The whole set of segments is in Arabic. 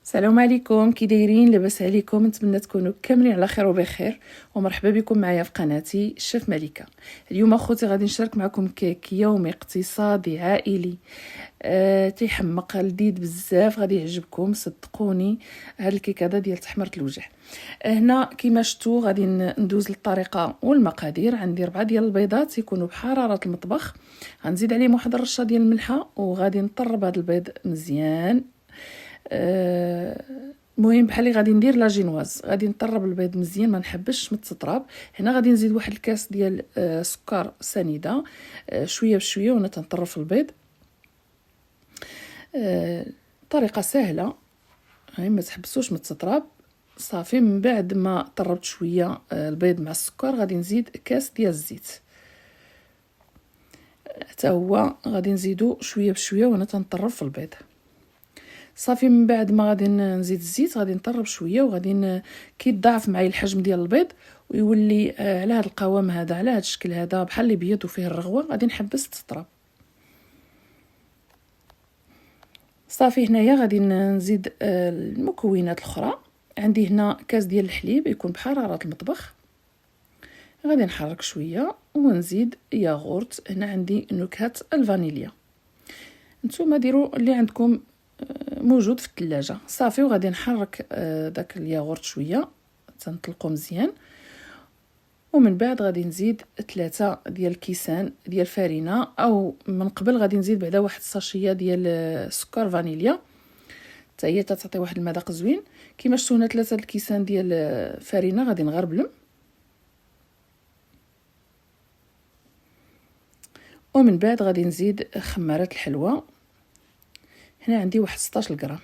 السلام عليكم، كي دايرين؟ لاباس عليكم؟ نتمنى تكونوا كاملين على خير وبخير، ومرحبا بكم معايا في قناتي الشيف ملكه. اليوم اخوتي غادي نشارك معكم كيك يومي اقتصادي عائلي تيحمق لذيذ بزاف، غادي يعجبكم صدقوني. هذا الكيك هذا ديال تحمرة الوجه. هنا كما شفتوا غادي ندوز للطريقه والمقادير. عندي 4 ديال البيضات يكونوا بحراره المطبخ، غنزيد عليهم واحد الرشه ديال الملحه، وغادي نطرب هذا البيض مزيان. المهم بحال اللي غادي ندير لا جينواز، غادي نطرب البيض مزيان ما نحبش متطراب. هنا غادي نزيد واحد الكاس ديال سكر سنيده شويه بشويه وانا تنطرب في البيض. طريقه سهله، ما تحبسوش متطراب. صافي من بعد ما طربت شويه البيض مع السكر غادي نزيد كاس ديال الزيت، حتى هو غادي نزيدو شويه بشويه وانا تنطرب في البيض. صافي من بعد ما غادي نزيد الزيت غادي نطرب شويه، وغادي كيتضاعف معايا الحجم ديال البيض ويولي على هذا القوام هذا، على هذا الشكل هذا، بحال اللي بيض وفيه الرغوه. غادي نحبس تطرب. صافي هنايا غادي نزيد المكونات الاخرى. عندي هنا كاس ديال الحليب يكون بحراره المطبخ، غادي نحرك شويه ونزيد ياغورت. هنا عندي نكهه الفانيليا، نتوما ديروا اللي عندكم موجود في الثلاجه. صافي وغادي نحرك داك الياغورت شويه تنطلقو مزيان، ومن بعد غادي نزيد 3 ديال الكيسان ديال فرينه، او من قبل غادي نزيد بعدا واحد الساشيه ديال سكر فانيليا حتى هي تعطي واحد المذاق زوين. كيما شفتوا هنا 3 الكيسان ديال فرينه غادي نغربلهم، ومن بعد غادي نزيد خمارات الحلوى. هنا عندي واحد 16 غرام.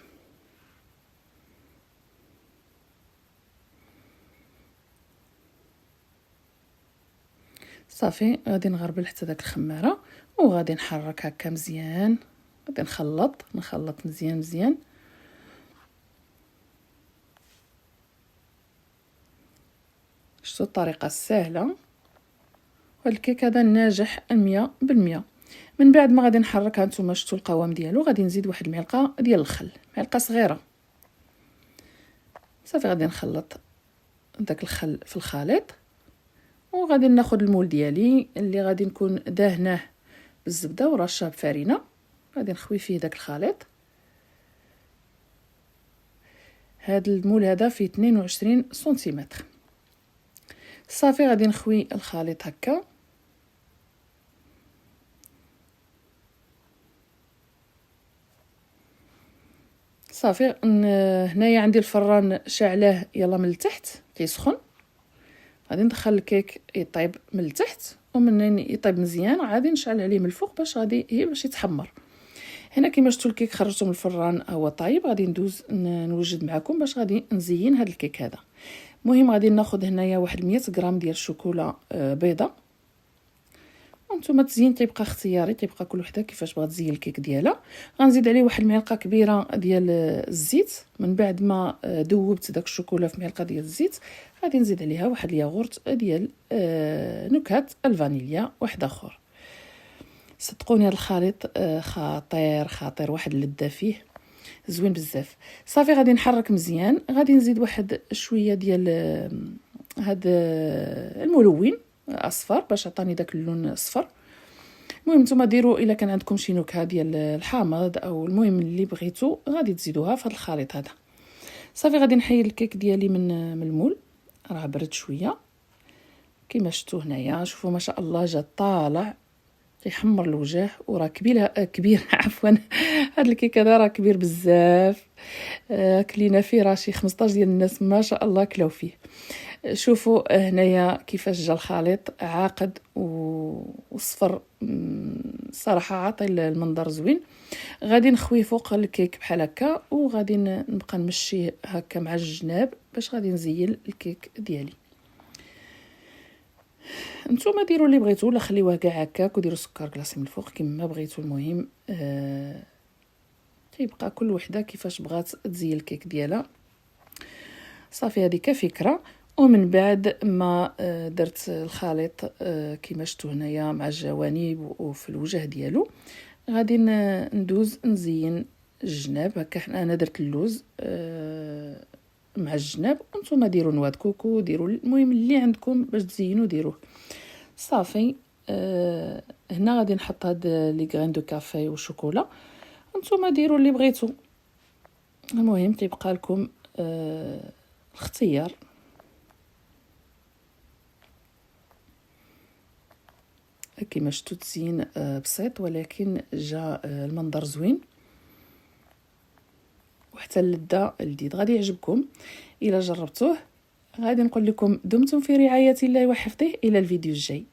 صافي غادي نغربل حتى داك الخماره، وغادي نحرك هكا مزيان. غادي نخلط مزيان. شفتوا الطريقه السهله، وهاد الكيك هذا ناجح 100%. من بعد ما غادي نحركها، نتوما شفتوا القوام ديالو، غادي نزيد واحد المعلقه ديال الخل، معلقه صغيره. صافي غادي نخلط داك الخل في الخليط، وغادي ناخذ المول ديالي اللي غادي نكون دهناه بالزبده ورشه بفرينه. غادي نخوي فيه داك الخليط. هذا المول هذا فيه 22 سنتيمتر. صافي غادي نخوي الخليط هكا. صافي هنايا عندي الفران شاعلاه يلا من التحت كيسخن. غادي ندخل الكيك يطيب من التحت، ومنين يطيب مزيان غادي نشعل عليه من الفوق باش يتحمر. هنا كما شفتوا الكيك خرجته من الفران هو طايب. غادي ندوز نوجد معكم باش غادي نزين هذا الكيك هذا. المهم غادي ناخذ هنايا واحد 100 غرام ديال الشوكولا بيضه. وانتم التزيين تيبقى اختياري، تيبقى كل وحده كيفاش بغات تزين الكيك ديالها. غنزيد عليه واحد المعلقه كبيره ديال الزيت. من بعد ما ذوبت داك الشوكولا في معلقه ديال الزيت غادي نزيد عليها واحد الياغورت ديال نكهه الفانيليا واحد اخر. صدقوني هذا الخليط خطير، واحد اللذه فيه زوين بزاف. صافي غادي نحرك مزيان. غادي نزيد واحد شويه ديال هذا الملون اصفر باش عطاني داك اللون اصفر. المهم نتوما ديروا الا كان عندكم شي نكهه ديال الحامض او المهم اللي بغيتو غادي تزيدوها في هذا الخليط هذا. صافي غادي نحيد الكيك ديالي من المول، راه برد شويه كما شفتوا هنايا. شوفوا ما شاء الله جا طالع يحمر الوجه، وراه كبير عفوا. هذا الكيك هذا راه كبير بزاف. كلينا فيه راه شي 15 ديال الناس ما شاء الله كلاو فيه. شوفوا هنايا كيفاش جا الخليط عاقد وصفر، صراحه عاطي المنظر زوين. غادي نخويه فوق الكيك بحال هكا، وغادي نبقى نمشيه هكا مع الجناب باش غادي نزين الكيك ديالي. نتوما ديروا اللي بغيتو، ولا خليوه كاع هكاك وديروا سكر كلاصي من الفوق كما بغيتو. المهم تيبقى كل وحده كيفاش بغات تزين الكيك ديالها. صافي هذه كفكره. ومن بعد ما درت الخليط كما شفتوا هنايا مع الجوانب وفي الوجه ديالو، غادي ندوز نزين الجناب. هكا انا درت اللوز مع الجناب، وانتم ديروا نواه كوكو، ديروا المهم اللي عندكم باش تزينوا ديروه. صافي. هنا غادي نحط هاد لي غرين دو كافي والشوكولا، انتم ديروا اللي بغيتوا. المهم تيبقى لكم الاختيار. كما شفتوا تزيين بسيط، ولكن جا المنظر زوين وحتى اللذة لذيذ. غادي يعجبكم الى جربتوه. غادي نقول لكم دمتم في رعاية الله وحفظه، الى الفيديو الجاي.